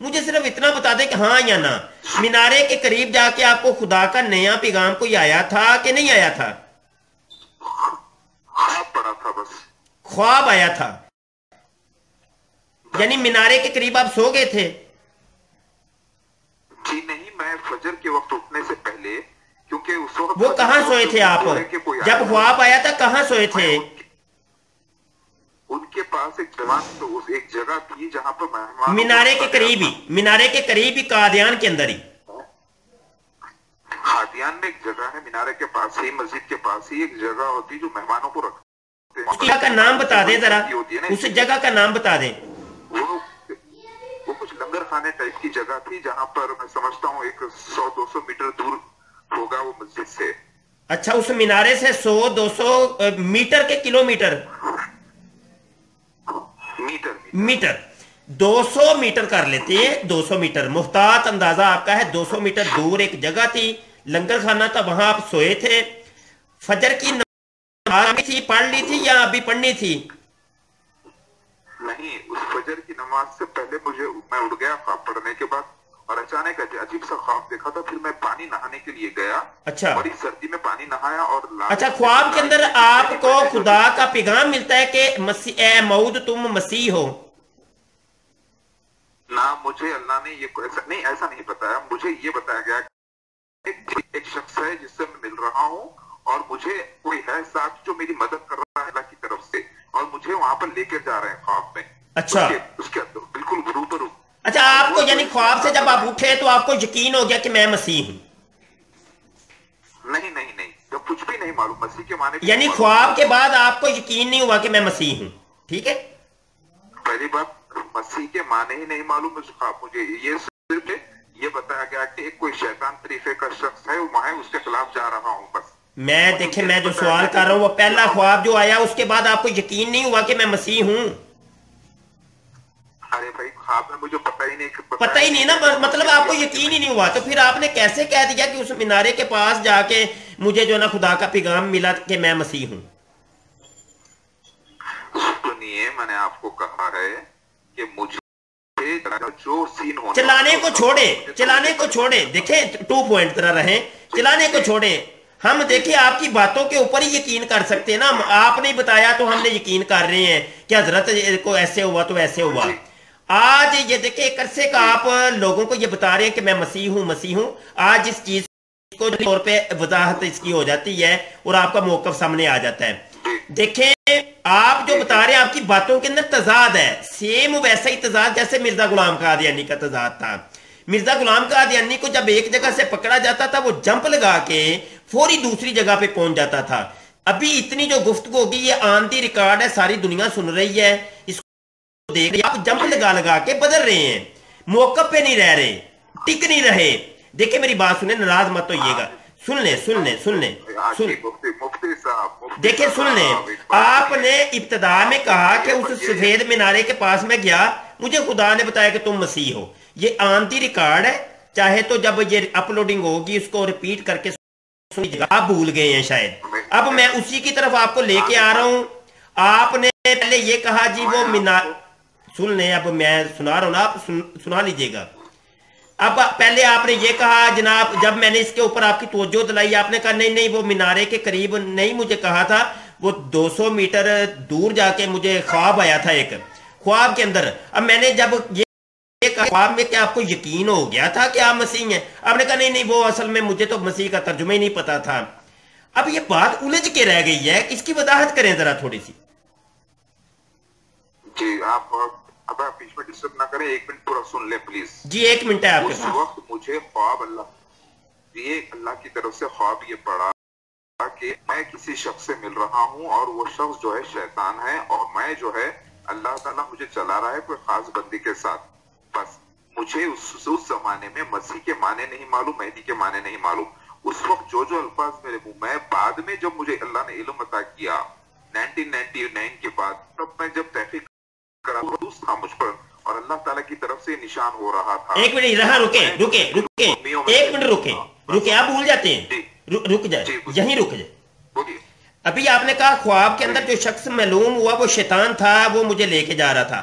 مجھے صرف اتنا بتا دیں کہ ہاں یا نہ، مینارے کے قریب جا کے آپ کو خدا کا نیا پیغام کوئی آیا تھا کہ نہیں آیا تھا؟ خواب پڑا تھا بس. خواب آیا تھا، یعنی مینارے کے قریب آپ سو گئے تھے؟ جی نہیں، میں فجر کے وقت اٹھنے سے پہلے، کیونکہ اس وقت وہ کہاں سوئے تھے آپ جب خواب آیا تھا؟ کہاں سوئے تھے؟ ان کے پاس ایک ایک جگہ تھی جہاں پر مینارے کے قریب ہی، مینارے کے قریب ہی، قادیان کے اندر ہی؟ قادیان میں ایک جگہ ہے مینارے کے پاس ہی، مسجد کے پاس ہی ایک جگہ ہوتی جو مہمانوں کو رکھتے ہیں. اس جگہ کا نام بتا دیں ذرا، اس جگہ کا نام بتا دیں. وہ کچھ لنگر خانے ٹائپ کی جگہ تھی جہاں پر میں سمجھتا ہوں ایک 100-200 میٹر دور ہوگا وہ مسجد سے. اچھا، اس مینارے سے 100-200 میٹر کے کلومیٹر؟ میٹر 200 میٹر کر لیتے ہیں، 200 میٹر محتاط اندازہ آپ کا ہے. 200 میٹر دور ایک جگہ تھی، لنگر خانہ تھا، وہاں آپ سوئے تھے. فجر کی نماز تھی، پڑھ لی تھی یا ابھی پڑھنی تھی؟ نہیں، اس فجر کی نماز سے پہلے میں اٹھ گیا خواب پڑھنے کے بعد، اور اچانک عجیب سا خواب دیکھا تھا. پھر میں پانی نہانے کے لیے گیا. اچھا، بڑی سردی میں پانی نہایا اور اچھا، خواب کے اندر آپ کو خدا کا پیغام ملتا ہے کہ اے موعود تم مسیح ہو؟ نہ مجھے اللہ نے ایسا نہیں بتایا. مجھے یہ بتایا گیا کہ ایک شخص ہے جس سے میں مل رہا ہوں، اور مجھے کوئی ہے ساتھ جو میری مدد کر رہا ہے اللہ کی طرف سے، اور مجھے وہاں پر لے کے جا رہے ہیں خواب میں. اچھا، اس کے بالکل روبرو. اچھا، آپ کو یعنی خواب سے جب آپ اٹھے تو آپ کو یقین ہو گیا کہ میں مسیح ہوں؟ نہیں نہیں نہیں، جب کچھ بھی نہیں معلوم مسیح کے معنی، یعنی خواب کے بعد آپ کو یقین نہیں ہوا کہ میں مسیح ہوں. ٹھیک ہے، پہلی بات مسیح کے معنی ہی نہیں معلوم. مجھے یہ صرف یہ بتایا گیا کہ کوئی شیطان طریقے کا شخص ہے، میں اس کے خلاف جا رہا ہوں بس. دیکھیں میں جو سوال کر رہا ہوں وہ پہلا خواب جو آیا اس کے بعد آپ کو یقین نہیں ہوا کہ میں مسیح ہوں؟ ارے بھائی، خواب میں مجھے پتہ ہی نہیں نا، مطلب آپ کو یقین ہی نہیں ہوا. تو پھر آپ نے کیسے کہہ دیا کہ اس مینارے کے پاس جا کے مجھے جو نا خدا کا پیغام ملا کہ میں مسیح ہوں؟ سنیے، میں نے آپ کو کہا ہے کہ مجھے جو سین ہونا، چلانے کو چھوڑے. دیکھیں 2 پوائنٹ طرح رہیں، چلانے کو چھوڑے. ہم دیکھیں آپ کی باتوں کے اوپر ہی یقین کر سکتے ہیں نا. آپ نے بتایا تو ہم نے یقین کر رہے ہیں کہ حضرت کو ایسے ہوا تو ایسے ہوا. آج یہ دیکھیں ایک عرصے کا آپ لوگوں کو یہ بتا رہے ہیں کہ میں مسیح ہوں. آج اس چیز کو طور پہ وضاحت اس کی ہو جاتی ہے اور آپ کا موقف سامنے آ جاتا ہے. دیکھیں آپ جو بتا رہے ہیں آپ کی باتوں کے اندر تضاد ہے، سیم ویسا ہی تضاد جیسے مرزا غلام قادیانی کا تضاد تھا. مرزا غلام قادیانی کو جب ایک جگہ سے پکڑا جاتا تھا وہ جمپ لگا کے فوری دوسری جگہ پہ پہنچ جاتا تھا. ابھی اتنی جو گفتگو ہوگی یہ آن دی ریکارڈ ہے، ساری دنیا سن رہی ہے، اس کو دیکھ رہی ہے. آپ جمپ لگا کے بدل رہے ہیں، موقع پہ نہیں رہ رہے، ٹک نہیں رہے. دیکھیں میری بات سنیں، ناراض مت ہوئیے گا. سن لیں دیکھیں سن لیں. آپ نے ابتدا میں کہا کہ اس سفید مینارے کے پاس میں گیا، مجھے خدا نے بتایا کہ تم مسیح ہو. یہ آن دی ریکارڈ ہے، چاہے تو جب یہ اپلوڈنگ ہوگی اس کو ریپیٹ کر کے سنیے گا. آپ بھول گئے ہیں شاید. اب میں اسی کی طرف آپ کو لے کے آ رہا ہوں. آپ نے پہلے یہ کہا جی وہ مینار، سن لیں، اب میں سنا رہا ہوں نا، آپ سنا لیجئے گا. اب پہلے آپ نے یہ کہا جناب، جب میں نے اس کے اوپر آپ کی توجہ دلائی آپ نے کہا نہیں وہ مینارے کے قریب نہیں، مجھے کہا تھا وہ 200 میٹر دور جا کے مجھے خواب آیا تھا ایک خواب کے اندر. اب میں نے جب یہ کہا خواب میں کیا آپ کو یقین ہو گیا تھا کہ آپ مسیح ہیں؟ آپ نے کہا نہیں وہ اصل میں مجھے تو مسیح کا ترجمہ ہی نہیں پتا تھا. اب یہ بات الجھ کے رہ گئی ہے، اس کی وضاحت کریں ذرا تھوڑی سی. جی آپ اب آپ بیچ میں ڈسٹرب نہ کریں، 1 منٹ پورا سن لیں پلیز. جی 1 منٹ ہے آپ کے پاس. اس وقت مجھے خواب اللہ کی طرف سے خواب یہ پڑا کہ میں کسی شخص سے مل رہا ہوں اور وہ شخص جو ہے شیطان ہے، اور میں جو ہے اللہ تعالیٰ مجھے چلا رہا ہے کوئی خاص بندی کے ساتھ. بس مجھے اس زمانے میں مسیح کے معنی نہیں معلوم، مہدی کے معنی نہیں معلوم. اس وقت جو الفاظ میرے منہ میں، بعد میں جب مجھے اللہ نے علم عطا کیا 1999 کے بعد، تب میں جب تحقیق کرا دوست تھا مجھ پر، اور اللہ تعالیٰ کی طرف سے نشان ہو رہا تھا. 1 منٹ رہا، رکے 1 منٹ رکے، آپ بھول جاتے ہیں، رک جائے یہیں رک جائے. ابھی آپ نے کہا خواب کے اندر جو شخص معلوم ہوا وہ شیطان تھا، وہ مجھے لے کے جا رہا تھا.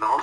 9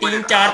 3, 4,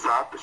7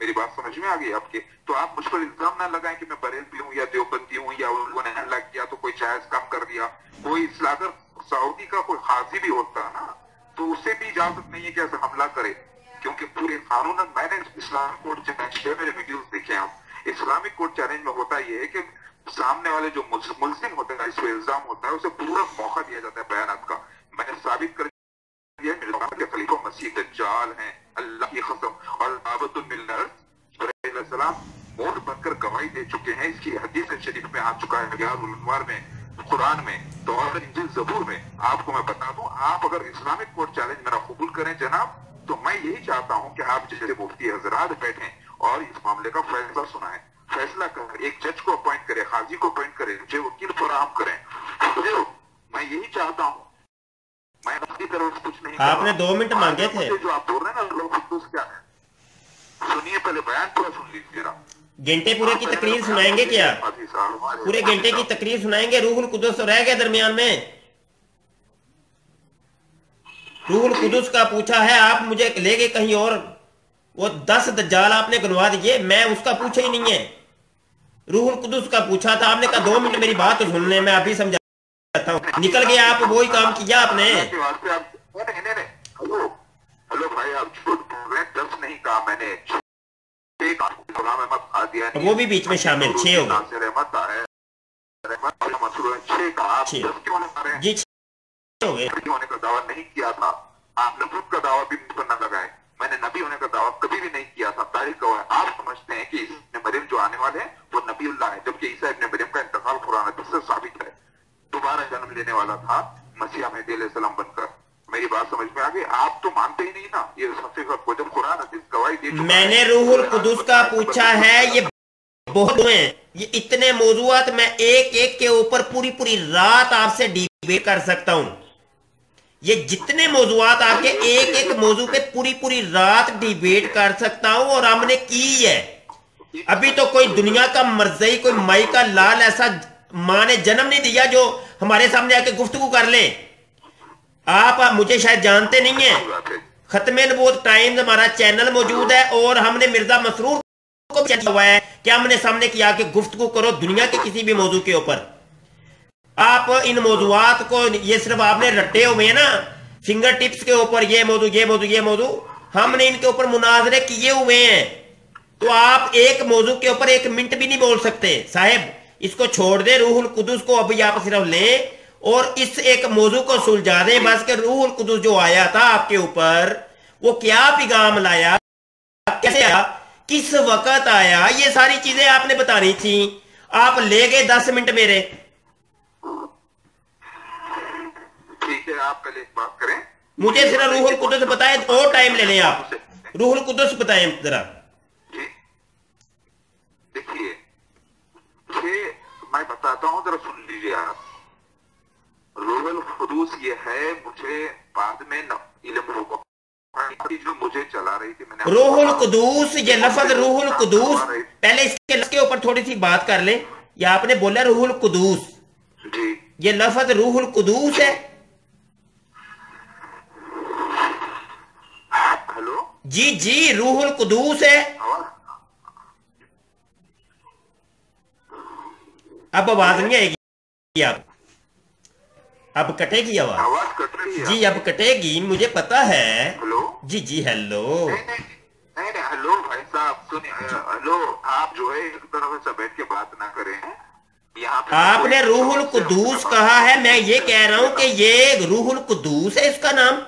میری بات سمجھ میں آ گئی آپ کے؟ تو آپ مجھ پر الزام نہ لگائیں کہ میں بریلوی ہوں یا دیوبندی ہوں یا ان لوگوں نے حملہ کیا تو کوئی جائز کم کر دیا. کوئی اگر سعودی کا کوئی قاضی بھی ہوتا نا تو اسے بھی اجازت نہیں ہے کہ ایسا حملہ کرے، کیونکہ پورے قانون میں نے اسلامک کورٹ چیلنج کیا، میرے ویڈیوز دیکھے آپ. اسلامک کورٹ چیلنج میں ہوتا یہ ہے کہ سامنے والے جو ملزم ہوتے ہیں، اس پہ الزام ہوتا ہے، اسے پورا موقع دیا جاتا ہے بیانات کا. میں نے ثابت کر دیا کہ خلیفہ مسیح دجال ہیں، اللہ کی قسم، اور عابد الملت علیہ السلام مون بن کر گواہی دے چکے ہیں. اس کی حدیث شریف میں آ چکا ہے، ریاض الانوار میں، قرآن میں، تورات، انجیل، زبور میں. آپ کو میں بتا دوں، آپ اگر اسلامک کورٹ چیلنج میرا قبول کریں جناب، تو میں یہی چاہتا ہوں کہ آپ جیسے مفتی حضرات بیٹھیں اور اس معاملے کا فیصلہ سنائیں، فیصلہ کریں، ایک جج کو اپوائنٹ کریں، قاضی کو اپوائنٹ کریں، مجھے وکیل فراہم کریں. میں یہی چاہتا ہوں، میں اپنی طرف سے کچھ نہیں. آپ نے 2 منٹ مانگے تھے. جو آپ بول رہے ہیں نا روح القدس کیا ہے، سنیے پہلے بیان پورا سن لیجیے نا. گھنٹے پورے کی تقریر سنائیں گے کیا؟ پورے گھنٹے کی تقریر سنائیں گے؟ روح القدس رہ گیا درمیان میں. روح القدس کا پوچھا ہے، آپ مجھے لے گئے کہیں اور. وہ 10 دجال آپ نے گنوا دیے، میں اس کا پوچھا ہی نہیں ہے. روح القدس کا پوچھا تھا، آپ نے کہا 2 منٹ میری بات تو سن لیں، میں ابھی سمجھاتا ہوں. نکل گیا آپ، وہی کام کیا آپ نے. ہلو بھائی، آپ جھوٹ بول رہے ہیں. 10 نہیں کہا میں نے، غلام احمد قادیانی وہ بھی بیچ میں شامل، 6 ہو گئے. ناصر احمد طاہر احمد اور مسرور 6 کہا. آپ 10 کیوں نہیں رہے ہیں؟ جی 6 ہو گئے. نبی ہونے کا دعویٰ نہیں کیا تھا. آپ نبوت کا دعویٰ بھی مجھ پر نہ لگائیں. میں نے نبی ہونے کا دعویٰ کبھی بھی نہیں کیا تھا. تاریخ گواہ ہے. آپ سمجھتے ہیں کہ عیسی ابن مریم جو آنے والے ہیں وہ نبی اللہ ہے، جبکہ عیسی ابن مریم کا انتقال قرآن حدیث سے ثابت ہے. دوبارہ جنم لینے والا تھا مسیح مہدی علیہ السلام بن کر. میری بات سمجھ میں آ گئی؟ آپ تو مانتے ہی نہیں نا یہ حقیقت کو. جب قرآن حدیث گواہی دے چکا ہے. میں نے روح القدس کا پوچھا ہے، یہ بہت ہیں، یہ اتنے موضوعات میں ایک ایک کے اوپر پوری رات آپ سے ڈیبیٹ کر سکتا ہوں. یہ جتنے موضوعات آپ کے ایک ایک موضوع پہ پوری رات ڈیبیٹ کر سکتا ہوں، اور ہم نے کی ہے. ابھی تو کوئی دنیا کا مرضی، کوئی مائی کا لال ایسا ماں نے جنم نہیں دیا جو ہمارے سامنے آ کے گفتگو کر لیں. آپ مجھے شاید جانتے نہیں ہیں، ختم نبوت ٹائمز ہمارا چینل موجود ہے، اور ہم نے مرزا مسرور کو بھی ہوا ہے کہ ہم نے سامنے کیا کہ گفتگو کرو دنیا کے کسی بھی موضوع کے اوپر. آپ ان موضوعات کو، یہ صرف آپ نے رٹے ہوئے ہیں نا فنگر ٹپس کے اوپر، یہ موضوع یہ موضوع یہ موضوع، ہم نے ان کے اوپر مناظرے کیے ہوئے ہیں. تو آپ ایک موضوع کے اوپر 1 منٹ بھی نہیں بول سکتے. صاحب اس کو چھوڑ دیں، روح القدس کو ابھی آپ صرف لیں اور اس ایک موضوع کو سلجھا دیں بس، کہ روح القدس جو آیا تھا آپ کے اوپر وہ کیا پیغام لایا، کیسے آیا، کس وقت آیا، یہ ساری چیزیں آپ نے بتانی تھی. آپ لے گئے 10 منٹ میرے. ٹھیک ہے، آپ پہلے ایک بات کریں، مجھے صرف روح القدس بتائیں، اور ٹائم لے لیں. آپ روح القدس بتائیں ذرا. جی دیکھیے، میں بتاتا ہوں، ذرا سن لیجیے آپ. روح القدس یہ ہے، مجھے بعد میں علم ہوگا جو مجھے چلا رہی تھی. میں نے روح القدس، یہ لفظ روح القدس، پہلے اس کے لفظ کے اوپر تھوڑی سی بات کر لیں. یہ آپ نے بولا روح القدس، جی یہ لفظ روح القدس ہے. ہلو جی روح القدس ہے. اب آواز نہیں آئے گی، آپ اب کٹے گی آواز کٹ رہی ہے. جی اب کٹے گی، مجھے پتا ہے. ہلو جی ہیلو. نہیں ہلو بھائی صاحب سنیے. ہلو، آپ جو ہے ایک طرف سے بیٹھ کے بات نہ کریں. یہاں پہ آپ نے روح القدس کہا ہے، میں یہ کہہ رہا ہوں کہ یہ روح القدس ہے اس کا نام.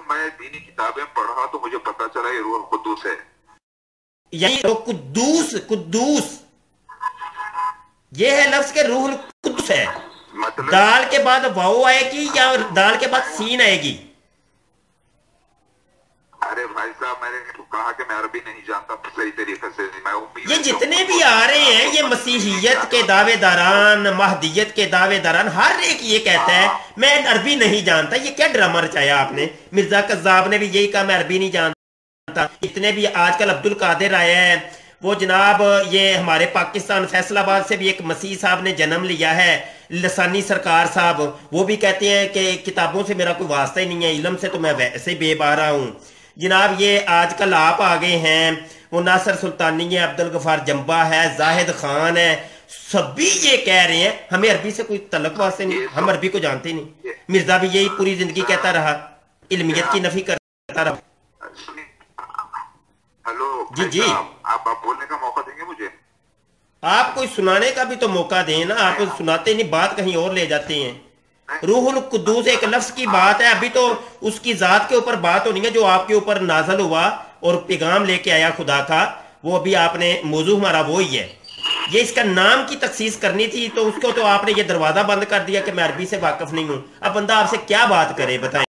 میں دینی کتابیں پڑھا تو مجھے پتا چلا یہ روح القدس ہے. یعنی قدوس یہ ہے لفظ کے روح القدس ہے. مطلب دال کے بعد واو آئے گی یا دال کے بعد سین آئے گی؟ ارے بھائی صاحب، میں نے کہا کہ میں عربی نہیں جانتا صحیح طریقے سے. یہ جتنے بھی آ رہے ہیں، یہ مسیحیت کے دعوے داران، مہدیت کے دعوے داران، ہر ایک یہ کہتا ہے میں عربی نہیں جانتا. یہ کیا ڈرامہ رچایا آپ نے؟ مرزا کذاب نے بھی یہی کہا میں عربی نہیں جانتا. اتنے بھی آج کل عبد القادر آیا ہے، وہ جناب یہ ہمارے پاکستان فیصلاباد سے بھی ایک مسیح صاحب نے جنم لیا ہے، لسانی سرکار صاحب، وہ بھی کہتے ہیں کہ کتابوں سے میرا کوئی واسطہ ہی نہیں ہے، علم سے تو میں ویسے ہی بے بارہ ہوں۔ جناب یہ آج کل آپ آگے ہیں، وہ ناصر سلطانی ہے، عبدالغفار جمبا ہے، زاہد خان ہے، سبھی یہ کہہ رہے ہیں ہمیں عربی سے کوئی تعلق واسطے نہیں، ہم عربی کو جانتے نہیں۔ مرزا بھی یہی پوری زندگی کہتا رہا، علمیت کی نفی کرتا رہا۔ ہلو جی جی، آپ بولنے کا موقع دیں گے مجھے؟ آپ کوئی سنانے کا بھی تو موقع دیں نا، آپ سناتے نہیں، بات کہیں اور لے جاتے ہیں۔ روح القدوس ایک لفظ کی بات ہے، ابھی تو اس کی ذات کے اوپر بات ہونی ہے جو آپ کے اوپر نازل ہوا اور پیغام لے کے آیا خدا کا، وہ ابھی آپ نے موضوع ہمارا وہی ہے۔ یہ اس کا نام کی تخصیص کرنی تھی تو اس کو تو آپ نے یہ دروازہ بند کر دیا کہ میں عربی سے واقف نہیں ہوں۔ اب بندہ آپ سے کیا بات کرے بتائیں،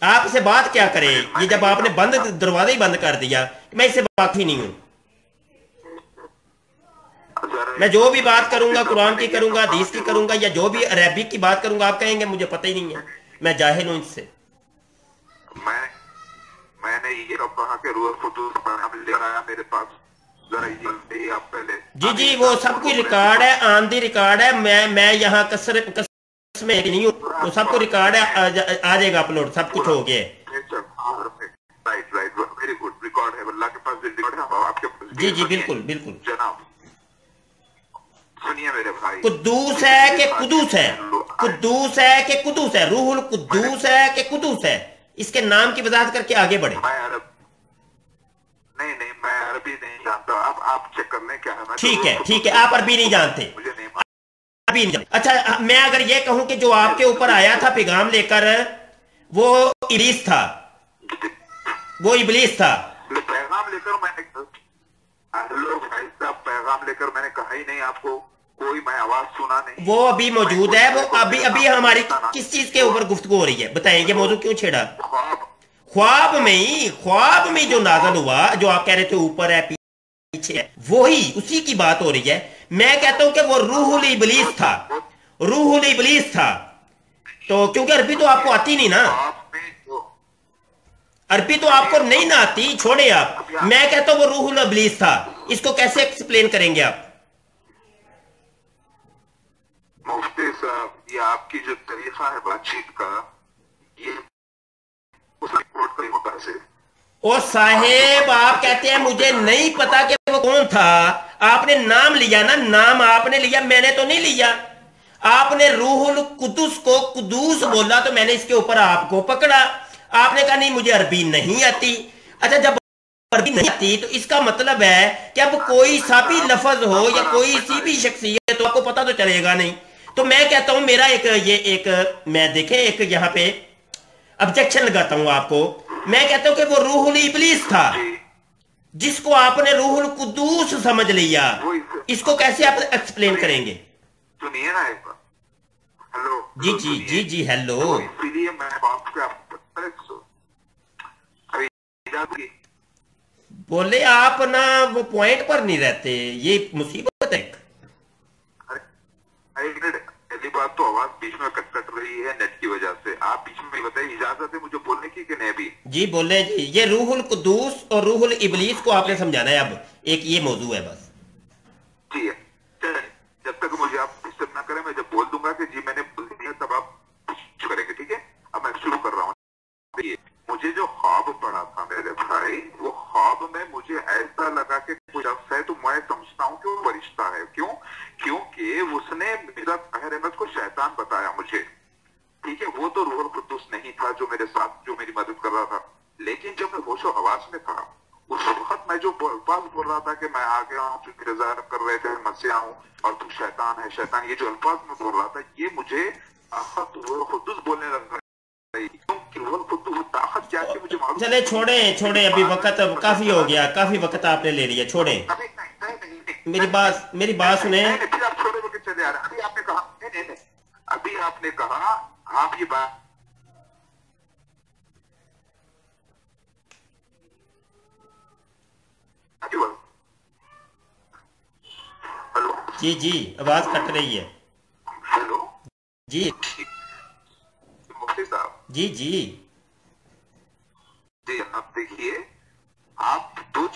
آپ سے بات کیا کرے؟ یہ جب آپ نے دروازہ ہی بند کر دیا کہ میں اس سے واقف ہی نہیں ہوں۔ میں جو بھی بات کروں گا قرآن کی کروں گا، حدیث کی کروں گا، یا جو بھی عربک کی بات کروں گا آپ کہیں گے مجھے پتہ ہی نہیں ہے، میں جاہل ہوں اس سے۔ میں نے یہ کہا کہ روح القدس لے آیا میرے پاس، ذرا یہ آپ پہلے۔ جی جی، وہ سب کوئی ریکارڈ ہے، آن دی ریکارڈ ہے، میں یہاں کسر میں نہیں ہوں، وہ سب کو ریکارڈ ہے، آ جائے گا اپلوڈ، سب کچھ ہو گیا ہے۔ ویری گڈ، ریکارڈ ہے، اللہ کے پاس ریکارڈ ہے، آپ کے پاس۔ جی جی بالکل بالکل۔ جناب سنیے میرے بھائی، قدوس ہے کہ قدوس ہے، قدوس ہے کہ قدوس ہے، روح القدوس ہے کہ قدوس ہے، اس کے نام کی وضاحت کر کے آگے بڑھے۔ نہیں میں عربی نہیں جانتا، آپ چیک کر لیں کیا ہے۔ ٹھیک ہے، آپ عربی نہیں جانتے، عربی نہیں جانتے۔ اچھا میں اگر یہ کہوں کہ جو آپ کے اوپر آیا تھا پیغام لے کر وہ ابلیس تھا، وہ ابلیس تھا۔ پیغام لے کر میں نے پیغام لے کر میں نے کہا ہی نہیں آپ کو، کوئی میں آواز سنا نہیں۔ وہ ابھی موجود ہے، وہ ابھی ہماری کس چیز کے اوپر گفتگو ہو رہی ہے بتائیں، یہ موضوع کیوں چھیڑا؟ خواب میں جو نازل ہوا، جو آپ کہہ رہے تھے اوپر ہے پیچھے ہے، وہی اسی کی بات ہو رہی ہے۔ میں کہتا ہوں کہ وہ روح الابلیس تھا، روح الابلیس تھا۔ تو کیونکہ عربی تو آپ کو آتی نہیں نا، عربی تو آپ کو نہیں نہ آتی، چھوڑے آپ۔ میں کہتا ہوں وہ روح الابلیس تھا، اس کو کیسے ایکسپلین کریں گے آپ؟ مفتی صاحب یہ آپ کی جو طریقہ ہے بات چیت کا، یہ اس رپورٹ کا ہی ہوتا ہے۔ اور صاحب آپ کہتے ہیں مجھے نہیں پتا کہ وہ کون تھا، آپ نے نام لیا نا، نام آپ نے لیا، میں نے تو نہیں لیا۔ آپ نے روح القدس کو قدوس بولا تو میں نے اس کے اوپر آپ کو پکڑا، آپ نے کہا نہیں مجھے عربی نہیں آتی۔ اچھا جب عربی نہیں آتی تو اس کا مطلب ہے کہ اب کوئی سا بھی لفظ ہو یا کوئی سی بھی شخصیت تو آپ کو پتا تو چلے گا نہیں۔ تو میں کہتا ہوں میرا میں دیکھیں ایک یہاں پہ آبجیکشن لگاتا ہوں آپ کو، میں کہتا ہوں کہ وہ روح الابلیس تھا جس کو آپ نے روح القدوس سمجھ لیا، اس کو کیسے آپ ایکسپلین کریں گے؟ سنیے نا ایک بار، ہیلو جی جی جی جی ہیلو، اسی لیے میں آپ کو بولے آپ نا وہ پوائنٹ پر نہیں رہتے، یہ مصیبت ہے۔ پہلی بات تو آواز بیچ میں کٹ رہی ہے نیٹ کی وجہ سے، آپ بیچ میں بتائیے اجازت ہے مجھے بولنے کی کہ نہیں؟ بھی جی بولیں جی، یہ روح القدوس اور روح الابلیس کو آپ نے سمجھانا ہے، اب ایک یہ موضوع ہے بس۔ جی ہے، جب تک مجھے آپ ڈسٹرب نہ کریں، میں جب بول دوں گا کہ جی میں نے بول دیا تب آپ کریں گے، ٹھیک ہے؟ اب میں شروع کر رہا ہوں۔ مجھے جو خواب پڑا تھا میرے بھائی، وہ خواب میں مجھے ایسا لگا کہ کوئی شخص ہے، تو میں سمجھتا ہوں کہ وہ فرشتہ ہے۔ کیوں؟ کیونکہ اس نے مرزا طاہر احمد کو شیطان بتایا مجھے، ٹھیک ہے؟ وہ تو روح القدس نہیں تھا جو میرے ساتھ جو میری مدد کر رہا تھا، لیکن جب میں ہوش و حواس میں تھا اس وقت میں جو الفاظ بول رہا تھا کہ میں آ گیا ہوں، چونکہ رضا کر رہے تھے مسیح ہوں اور تو شیطان ہے، شیطان، یہ جو الفاظ میں بول رہا تھا یہ مجھے روح القدس بولنے لگا۔ چلے چھوڑیں ابھی وقت کافی ہو گیا، کافی وقت آپ نے لے لیا، چھوڑیں میری بات سنیں۔ ابھی آپ نے کہا آپ یہ بات جی جی آواز کٹ رہی ہے۔ ہیلو جی مفتی صاحب، جی جی جی اب دیکھیے، آپ دو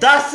10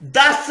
10